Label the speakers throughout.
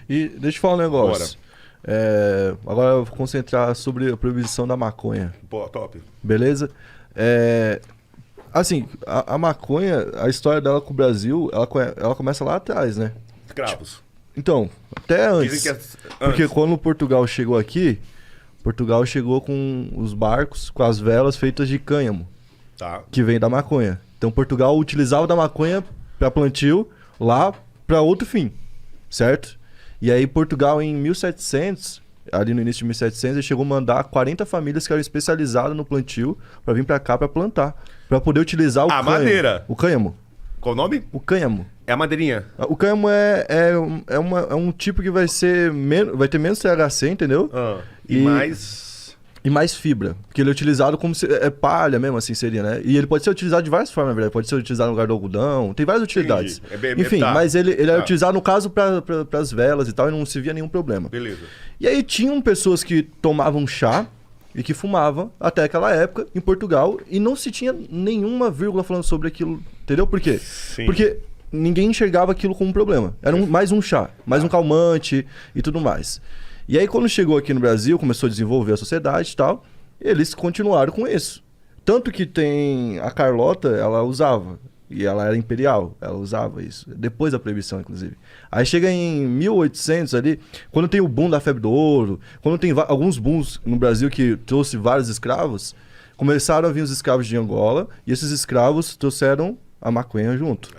Speaker 1: E deixa eu falar um negócio. Agora eu vou concentrar sobre a proibição da maconha.
Speaker 2: Pô, top.
Speaker 1: Beleza? Assim, a maconha, a história dela com o Brasil, ela começa lá atrás, né?
Speaker 2: Escravos.
Speaker 1: Então, até antes.
Speaker 2: Dizem que
Speaker 1: Porque quando Portugal chegou aqui, Portugal chegou com os barcos, com as velas feitas de cânhamo,
Speaker 2: Tá.
Speaker 1: que vem da maconha. Então Portugal utilizava da maconha para plantio lá para outro fim, certo? E aí Portugal em 1700, ali no início de 1700, ele chegou a mandar 40 famílias que eram especializadas no plantio para vir para cá para plantar, para poder utilizar o cânhamo.
Speaker 2: madeira.
Speaker 1: O cânhamo.
Speaker 2: Qual o nome?
Speaker 1: O cânhamo.
Speaker 2: É a madeirinha.
Speaker 1: O cânhamo é um tipo que vai ter menos THC, entendeu?
Speaker 2: E
Speaker 1: mais fibra. Porque ele é utilizado como palha mesmo, assim seria, né? E ele pode ser utilizado de várias formas, na verdade. Pode ser utilizado no lugar do algodão. Tem várias utilidades. Enfim, mas ele é utilizado no caso para as velas e tal, e não se via nenhum problema.
Speaker 2: Beleza.
Speaker 1: E aí tinham pessoas que tomavam chá e que fumavam até aquela época em Portugal e não se tinha nenhuma vírgula falando sobre aquilo. Entendeu por quê?
Speaker 2: Sim.
Speaker 1: Porque ninguém enxergava aquilo como um problema. Era mais um chá, mais um calmante e tudo mais. E aí quando chegou aqui no Brasil, começou a desenvolver a sociedade e tal, eles continuaram com isso. Tanto que tem a Carlota, ela usava, e ela era imperial, ela usava isso, depois da proibição, inclusive. Aí chega em 1800 ali, quando tem o boom da febre do ouro, quando tem alguns booms no Brasil que trouxe vários escravos, começaram a vir os escravos de Angola, e esses escravos trouxeram a maconha junto.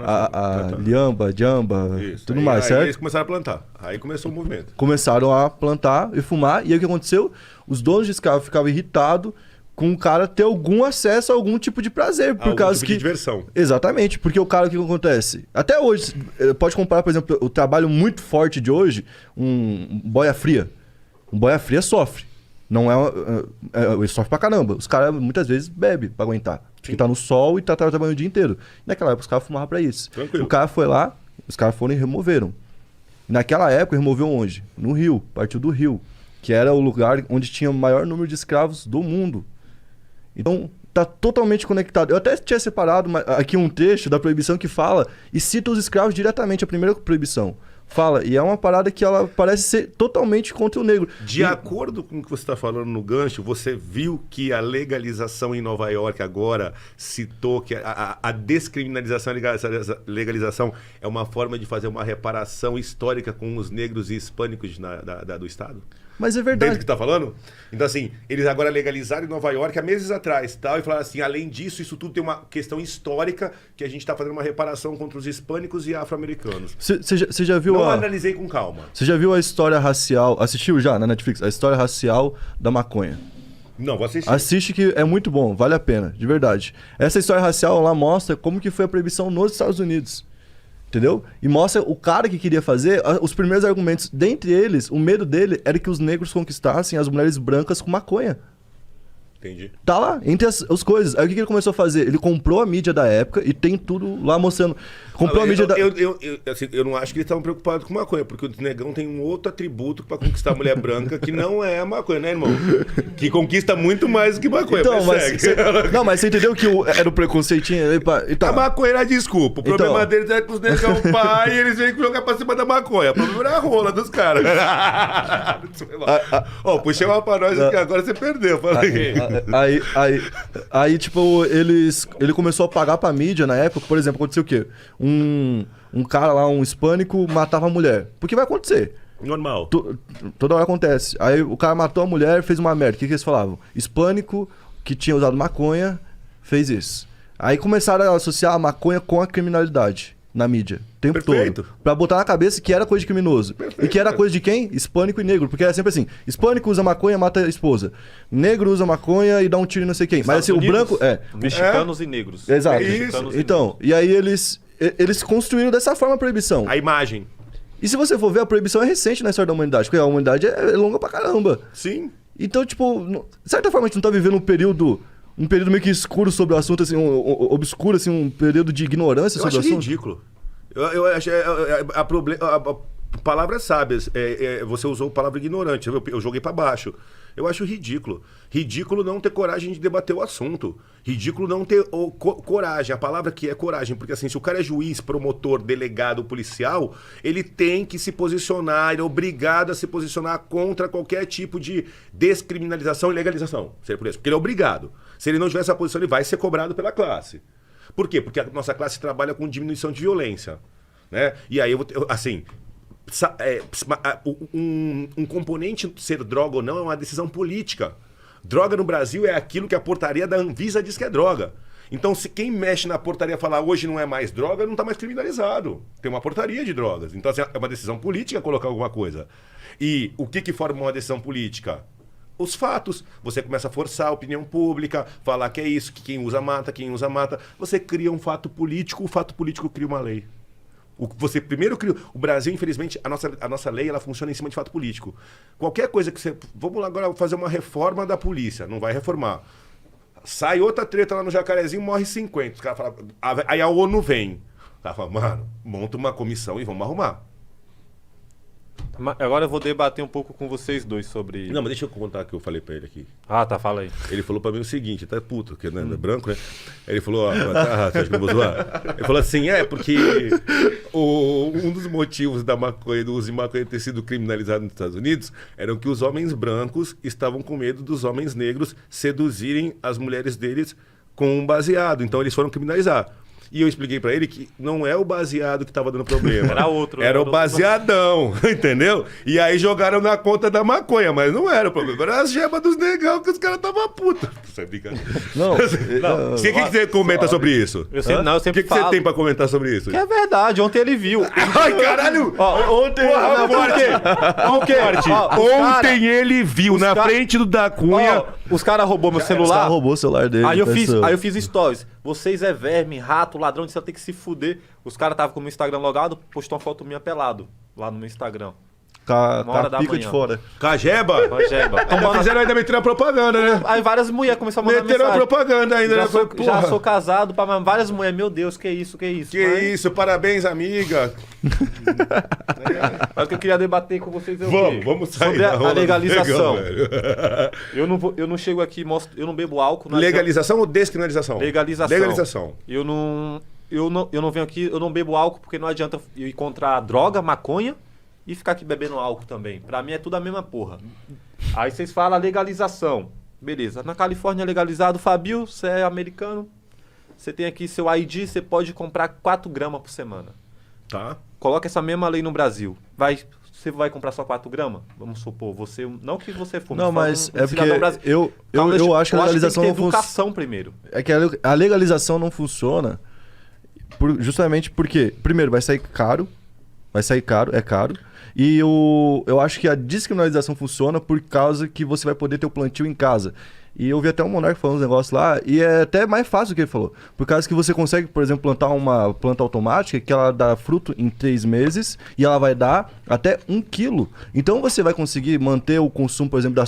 Speaker 1: A liamba, jamba, tudo mais, certo?
Speaker 2: Aí eles começaram a plantar. Aí começou o movimento.
Speaker 1: Começaaram a plantar e fumar. E aí o que aconteceu? Os donos de escravo ficavam irritados com o cara ter algum acesso a algum tipo de prazer. Por causa
Speaker 2: tipo de diversão.
Speaker 1: Exatamente. Porque o cara, o que acontece? Até hoje, pode comparar, por exemplo, o trabalho muito forte de hoje, um boia fria. Um boia fria sofre. Não ele sofre pra caramba. Os caras muitas vezes bebem pra aguentar. Porque tá no sol e tá trabalhando o dia inteiro. Naquela época os caras fumavam pra isso.
Speaker 2: Tranquilo.
Speaker 1: O cara foi lá, os caras foram e removeram. Naquela época removeu onde? No Rio, partiu do Rio. Que era o lugar onde tinha o maior número de escravos do mundo. Então tá totalmente conectado. Eu até tinha separado aqui um trecho da proibição que fala e cita os escravos diretamente, a primeira proibição. Fala, e é uma parada que ela parece ser totalmente contra o negro.
Speaker 2: De acordo com o que você está falando no gancho, você viu que a legalização em Nova York agora citou que a descriminalização e a legalização é uma forma de fazer uma reparação histórica com os negros e hispânicos do Estado?
Speaker 1: Mas é verdade.
Speaker 2: Dentro do que tá falando? Então, assim, eles agora legalizaram em Nova York há meses atrás, tal, e falaram assim, além disso, isso tudo tem uma questão histórica que a gente tá fazendo uma reparação contra os hispânicos e afro-americanos.
Speaker 1: Você já viu
Speaker 2: Não analisei com calma.
Speaker 1: Você já viu a história racial, assistiu já na Netflix, a história racial da maconha?
Speaker 2: Não, vou assistir.
Speaker 1: Assiste que é muito bom, vale a pena, de verdade. Essa história racial lá mostra como que foi a proibição nos Estados Unidos. Entendeu? E mostra o cara que queria fazer, os primeiros argumentos. Dentre eles, o medo dele era que os negros conquistassem as mulheres brancas com maconha.
Speaker 2: Entendi.
Speaker 1: Tá lá, entre as coisas. Aí o que ele começou a fazer? Ele comprou a mídia da época e tem tudo lá mostrando. Comprou a mídia da...
Speaker 2: eu não acho que eles estavam preocupados com maconha, porque o negão tem um outro atributo pra conquistar a mulher branca que não é a maconha, né, irmão? Que conquista muito mais do que maconha.
Speaker 1: Então, mas você entendeu que era o preconceitinho?
Speaker 2: A maconha era desculpa. O problema deles é que os negão pai e eles vêm jogar pra cima da maconha. O problema era a rola dos caras. Puxei uma pra nós aqui, agora você perdeu. Fala
Speaker 1: aí, tipo, ele começou a pagar pra mídia na época. Por exemplo, aconteceu o quê? Um cara lá, um hispânico, matava a mulher. Porque vai acontecer.
Speaker 2: Normal.
Speaker 1: Toda hora acontece. Aí o cara matou a mulher, fez uma merda. O que eles falavam? Hispânico que tinha usado maconha fez isso. Aí começaram a associar a maconha com a criminalidade na mídia. O tempo todo. Pra botar na cabeça que era coisa de criminoso. E que era coisa de quem? Hispânico e negro. Porque era sempre assim. Hispânico usa maconha, mata a esposa. Negro usa maconha e dá um tiro em não sei quem. Mas assim, o branco...
Speaker 3: Mexicanos e negros.
Speaker 1: Exato. Então, e aí eles construíram dessa forma a proibição.
Speaker 2: A imagem.
Speaker 1: E se você for ver, a proibição é recente na história da humanidade. Porque a humanidade é longa pra caramba.
Speaker 2: Sim.
Speaker 1: Então, tipo, de certa forma a gente não tá vivendo um período meio que escuro sobre o assunto, assim, obscuro, assim, um período de ignorância sobre o assunto.
Speaker 2: Ridículo. Eu acho palavras sábias. Você usou a palavra ignorante. Eu joguei pra baixo. Eu acho ridículo. Ridículo não ter coragem de debater o assunto. Ridículo não ter coragem. A palavra que é coragem. Porque assim, se o cara é juiz, promotor, delegado, policial, ele tem que se posicionar, ele é obrigado a se posicionar contra qualquer tipo de descriminalização e legalização. Seria por isso. Porque ele é obrigado. Se ele não tiver essa posição, ele vai ser cobrado pela classe. Por quê? Porque a nossa classe trabalha com diminuição de violência. Né? E aí, assim... um componente ser droga ou não é uma decisão política. Droga no Brasil é aquilo que a portaria da Anvisa diz que é droga. Então, se quem mexe na portaria falar hoje não é mais droga, não está mais criminalizado. Tem uma portaria de drogas. Então, assim, é uma decisão política colocar alguma coisa. E o que forma uma decisão política? Os fatos. Você começa a forçar a opinião pública, falar que é isso, que quem usa mata, quem usa mata. Você cria um fato político, o fato político cria uma lei. Você primeiro cria... O Brasil, infelizmente, a nossa lei ela funciona em cima de fato político. Qualquer coisa que você... Vamos lá agora fazer uma reforma da polícia. Não vai reformar. Sai outra treta lá no Jacarezinho, morre 50. Os caras falam... Aí a ONU vem. O cara fala, mano, monta uma comissão e vamos arrumar.
Speaker 3: Agora eu vou debater um pouco com vocês dois sobre...
Speaker 2: Não, mas deixa eu contar o que eu falei pra ele aqui.
Speaker 3: Ah, tá, fala aí.
Speaker 2: Ele falou pra mim o seguinte, tá puto, porque né, é branco, né? Ele falou, ó, tá, você acha que eu vou zoar? Ele falou assim, porque um dos motivos da maconha, do uso de maconha ter sido criminalizado nos Estados Unidos, eram que os homens brancos estavam com medo dos homens negros seduzirem as mulheres deles com um baseado. Então eles foram criminalizar. E eu expliquei pra ele que não é o baseado que tava dando problema.
Speaker 3: Era outro.
Speaker 2: Era o baseadão, entendeu? E aí jogaram na conta da maconha, mas não era o problema. Era as gebas dos negão que os caras estavam putos. Isso é brincadeira.
Speaker 1: Não.
Speaker 2: O que você comenta sobre isso?
Speaker 3: Eu sempre
Speaker 2: O que você tem pra comentar sobre isso?
Speaker 3: Que é verdade, ontem ele viu.
Speaker 2: Ai, caralho!
Speaker 1: Ontem...
Speaker 2: Ontem ele viu na frente do da Cunha.
Speaker 3: Os caras roubou meu
Speaker 1: Os
Speaker 3: celular.
Speaker 1: caras roubou o celular dele.
Speaker 3: Aí eu fiz stories. Vocês é verme, rato, ladrão, você tem que se fuder. Os caras estavam com o meu Instagram logado, postou uma foto minha pelado lá no meu Instagram.
Speaker 1: Com
Speaker 3: hora
Speaker 1: a
Speaker 3: da
Speaker 1: pica
Speaker 3: manhã.
Speaker 1: de fora.
Speaker 2: Cajeba?
Speaker 3: Cajeba.
Speaker 2: Ainda meteram a propaganda, né?
Speaker 3: Aí várias mulheres começaram a mandar
Speaker 2: Meteram a
Speaker 3: mensagem.
Speaker 2: propaganda ainda, né?
Speaker 3: Já sou casado, várias mulheres, meu Deus, que isso.
Speaker 2: Que
Speaker 3: Mas-
Speaker 2: isso, parabéns, amiga.
Speaker 3: Mas o que eu queria debater com vocês é o quê?
Speaker 2: Vamos sair
Speaker 3: sobre
Speaker 2: da
Speaker 3: a
Speaker 2: roda do
Speaker 3: legalização.
Speaker 2: negão, velho.
Speaker 3: Eu não chego aqui, eu não bebo álcool.
Speaker 2: Legalização ou descriminalização?
Speaker 3: Legalização.
Speaker 2: Legalização.
Speaker 3: Eu não venho aqui, eu não bebo álcool porque não adianta eu encontrar droga, maconha e ficar aqui bebendo álcool também. Pra mim é tudo a mesma porra. Aí vocês falam legalização. Beleza. Na Califórnia é legalizado. Fabio, você é americano. Você tem aqui seu ID, você pode comprar 4 gramas por semana.
Speaker 2: Tá.
Speaker 3: Coloca essa mesma lei no Brasil. Você vai comprar só 4 gramas? Vamos supor, você... Não que você fume.
Speaker 1: Não, mas é porque eu acho que a legalização
Speaker 3: não
Speaker 1: não
Speaker 3: funciona.
Speaker 1: funciona.
Speaker 3: Educação primeiro.
Speaker 1: É que a legalização não funciona justamente porque, primeiro, vai sair caro. É caro. E eu acho que a descriminalização funciona por causa que você vai poder ter o plantio em casa. E eu vi até um monarca falando uns negócios lá, e é até mais fácil do que ele falou. Por causa que você consegue, por exemplo, plantar uma planta automática que ela dá fruto em 3 meses e ela vai dar até 1 quilo. Então você vai conseguir manter o consumo, por exemplo,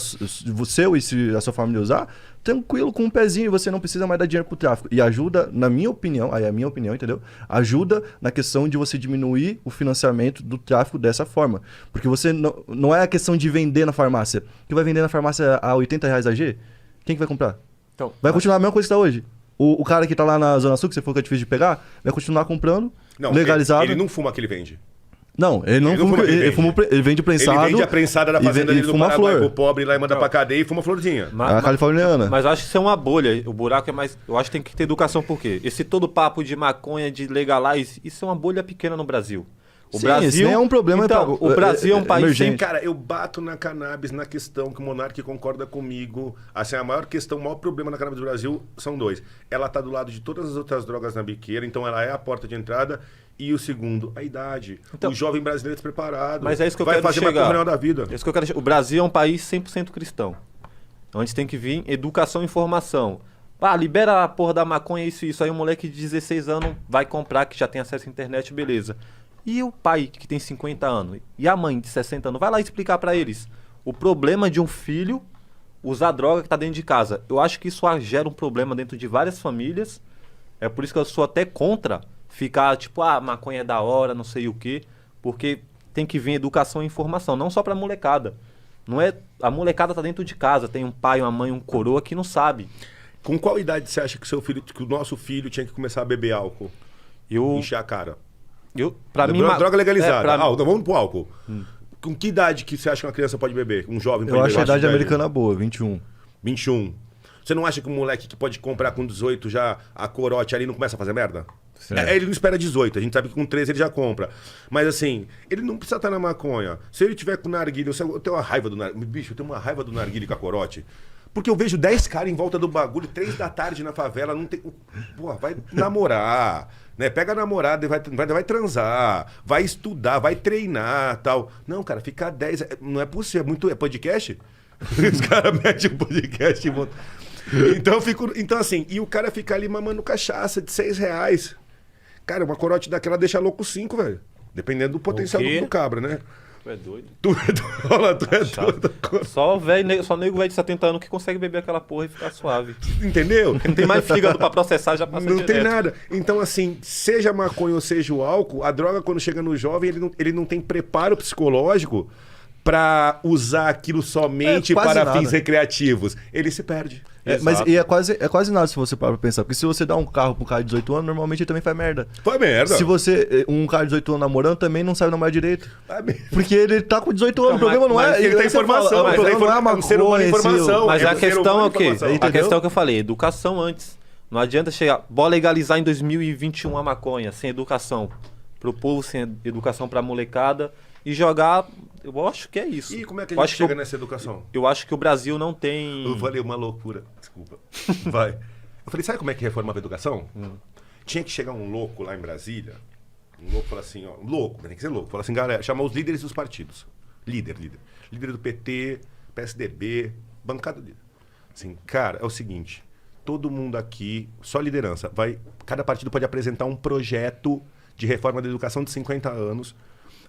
Speaker 1: do seu e se a sua família usar, tranquilo, com um pezinho, e você não precisa mais dar dinheiro pro tráfico. E ajuda, na minha opinião, aí é a minha opinião, entendeu? Ajuda na questão de você diminuir o financiamento do tráfico dessa forma. Porque você não é a questão de vender na farmácia. Que vai vender na farmácia a R$80 a G? Quem que vai comprar?
Speaker 3: Então,
Speaker 1: Vai continuar a mesma coisa que está hoje. O cara que tá lá na Zona Sul, que você falou que é difícil de pegar, vai continuar comprando,
Speaker 2: Não,
Speaker 1: legalizado.
Speaker 2: Ele não fuma que ele vende.
Speaker 1: Não, ele não fuma, ele vende prensado.
Speaker 2: Ele vende a prensada da fazenda dele do
Speaker 1: fuma
Speaker 2: Paraguai
Speaker 1: flor.
Speaker 2: pro pobre lá e manda pra cadeia e fuma florzinha.
Speaker 1: A californiana.
Speaker 3: Mas eu acho que isso é uma bolha. O buraco é mais... Eu acho que tem que ter educação por quê? Esse todo papo de maconha, de legalize, isso é uma bolha pequena no Brasil. O
Speaker 1: Sim,
Speaker 3: Brasil
Speaker 1: isso nem é um problema
Speaker 3: então, o Brasil é um país
Speaker 1: emergente.
Speaker 3: sem...
Speaker 2: Cara, eu bato na cannabis na questão que o Monark concorda comigo. Assim, a maior questão, o maior problema na cannabis do Brasil são 2. Ela tá do lado de todas as outras drogas na biqueira, então ela é a porta de entrada. E o segundo, a idade.
Speaker 3: Então,
Speaker 2: o jovem brasileiro é despreparado.
Speaker 3: Mas é isso que eu
Speaker 2: vai
Speaker 3: quero
Speaker 2: fazer
Speaker 3: chegar.
Speaker 2: uma comunhão da vida.
Speaker 3: É isso que eu quero chegar. O Brasil é um país 100% cristão. Onde tem que vir educação e informação. Ah, libera a porra da maconha, isso. Aí um moleque de 16 anos vai comprar, que já tem acesso à internet, beleza. E o pai que tem 50 anos? E a mãe de 60 anos? Vai lá explicar pra eles o problema de um filho usar droga que tá dentro de casa. Eu acho que isso gera um problema dentro de várias famílias. É por isso que eu sou até contra ficar tipo, maconha é da hora, não sei o quê. Porque tem que vir educação e informação, não só pra molecada. Não é, a molecada tá dentro de casa, tem um pai, uma mãe, um coroa que não sabe.
Speaker 2: Com qual idade você acha que o nosso filho tinha que começar a beber álcool? Encher a cara.
Speaker 3: Pra mim,
Speaker 2: droga legalizada.
Speaker 3: pra mim-
Speaker 2: Então vamos pro álcool. Com que idade que você acha que uma criança pode beber? Um jovem pode
Speaker 1: Eu
Speaker 2: beber?
Speaker 1: acho a idade
Speaker 2: velho.
Speaker 1: americana boa, 21.
Speaker 2: 21. Você não acha que um moleque que pode comprar com 18 já a corote ali não começa a fazer merda? Ele não espera 18, a gente sabe que com 13 ele já compra. Mas assim, ele não precisa estar na maconha. Se ele tiver com narguilha, eu tenho uma raiva do narguilha. Bicho, eu tenho uma raiva do narguilha com a corote. Porque eu vejo 10 caras em volta do bagulho, 3 da tarde na favela, não tem. Pô, vai namorar, né? Pega a namorada e vai transar, vai estudar, vai treinar tal. Não, cara, ficar 10. Não é possível, é podcast? Os caras metem um podcast e voltam. Então eu fico. Então, assim, e o cara fica ali mamando cachaça de R$6. Cara, uma corote daquela deixa louco 5, velho. Dependendo do potencial
Speaker 3: quê?
Speaker 2: do cabra, né?
Speaker 3: Tu é doido.
Speaker 2: Tu é doido.
Speaker 3: Só nego velho de 70 anos que consegue beber aquela porra e ficar suave.
Speaker 2: Entendeu?
Speaker 3: Não tem mais fígado pra processar, já passa
Speaker 2: Não
Speaker 3: direto.
Speaker 2: tem nada. Então, assim, seja maconha ou seja o álcool, a droga, quando chega no jovem, ele não tem preparo psicológico pra usar aquilo somente
Speaker 1: quase
Speaker 2: para
Speaker 1: nada.
Speaker 2: fins recreativos. Ele se perde.
Speaker 1: Mas
Speaker 3: Exato.
Speaker 1: e é quase nada se você parar pra pensar. Porque se você dá um carro pro cara de 18 anos, normalmente ele também faz merda.
Speaker 2: Foi merda.
Speaker 1: Se você, um cara de 18 anos namorando, também não sabe namorar direito.
Speaker 2: Foi merda.
Speaker 1: Porque ele tá com 18 anos.
Speaker 3: Então,
Speaker 1: O problema não
Speaker 3: mas
Speaker 1: é.
Speaker 2: ele tá
Speaker 1: aí você fala,
Speaker 2: informação,
Speaker 1: o
Speaker 2: mas
Speaker 1: problema não é a
Speaker 2: é um ser humano em
Speaker 1: maconha,
Speaker 2: informação.
Speaker 3: Mas
Speaker 2: É
Speaker 3: a
Speaker 2: do ser
Speaker 3: questão
Speaker 2: humano
Speaker 3: é o quê?
Speaker 2: informação.
Speaker 3: A
Speaker 1: Entendeu?
Speaker 3: questão que eu falei, educação antes. Não adianta chegar, bora legalizar em 2021 a maconha, sem educação. Pro povo, sem educação pra molecada. E jogar, eu acho que é isso.
Speaker 2: E como é que a
Speaker 3: Eu
Speaker 2: gente
Speaker 3: acho
Speaker 2: chega
Speaker 3: que
Speaker 2: nessa educação?
Speaker 3: eu acho que o Brasil não tem...
Speaker 2: Eu falei uma loucura. Desculpa. Vai. Eu falei, sabe como é que reformava a educação? Tinha que chegar um louco lá em Brasília. Um louco falar assim, ó. Louco, mas tem que ser louco. Falar assim, galera, chamar os líderes dos partidos. Líder. Líder do PT, PSDB, bancada líder. Assim, cara, é o seguinte. Todo mundo aqui, só liderança, cada partido pode apresentar um projeto de reforma da educação de 50 anos.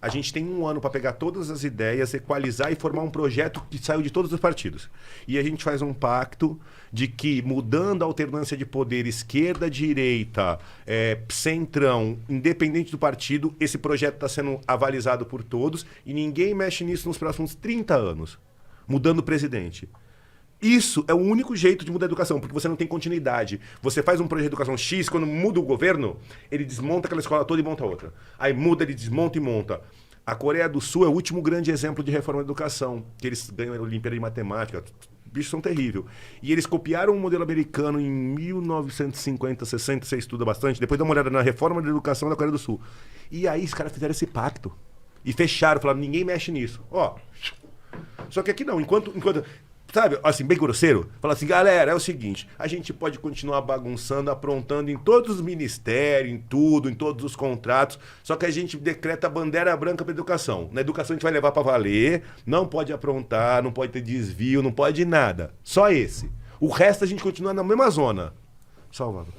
Speaker 2: A gente tem um ano para pegar todas as ideias, equalizar e formar um projeto que saiu de todos os partidos. E a gente faz um pacto de que, mudando a alternância de poder esquerda, direita, centrão, independente do partido, esse projeto está sendo avalizado por todos e ninguém mexe nisso nos próximos 30 anos, mudando o presidente. Isso é o único jeito de mudar a educação, porque você não tem continuidade. Você faz um projeto de educação X, quando muda o governo, ele desmonta aquela escola toda e monta outra. Aí muda, ele desmonta e monta. A Coreia do Sul é o último grande exemplo de reforma da educação, que eles ganham a Olimpíada de Matemática. Bichos são terríveis. E eles copiaram o modelo americano em 1950, 60, você estuda bastante, depois dá uma olhada na reforma da educação da Coreia do Sul. E aí os caras fizeram esse pacto. E fecharam, falaram, ninguém mexe nisso. Ó. Só que aqui não, enquanto sabe, assim, bem grosseiro, fala assim, galera, é o seguinte, a gente pode continuar bagunçando, aprontando em todos os ministérios, em tudo, em todos os contratos, só que a gente decreta a bandeira branca para educação. Na educação a gente vai levar para valer, não pode aprontar, não pode ter desvio, não pode nada. Só esse. O resto a gente continua na mesma zona. Salvador.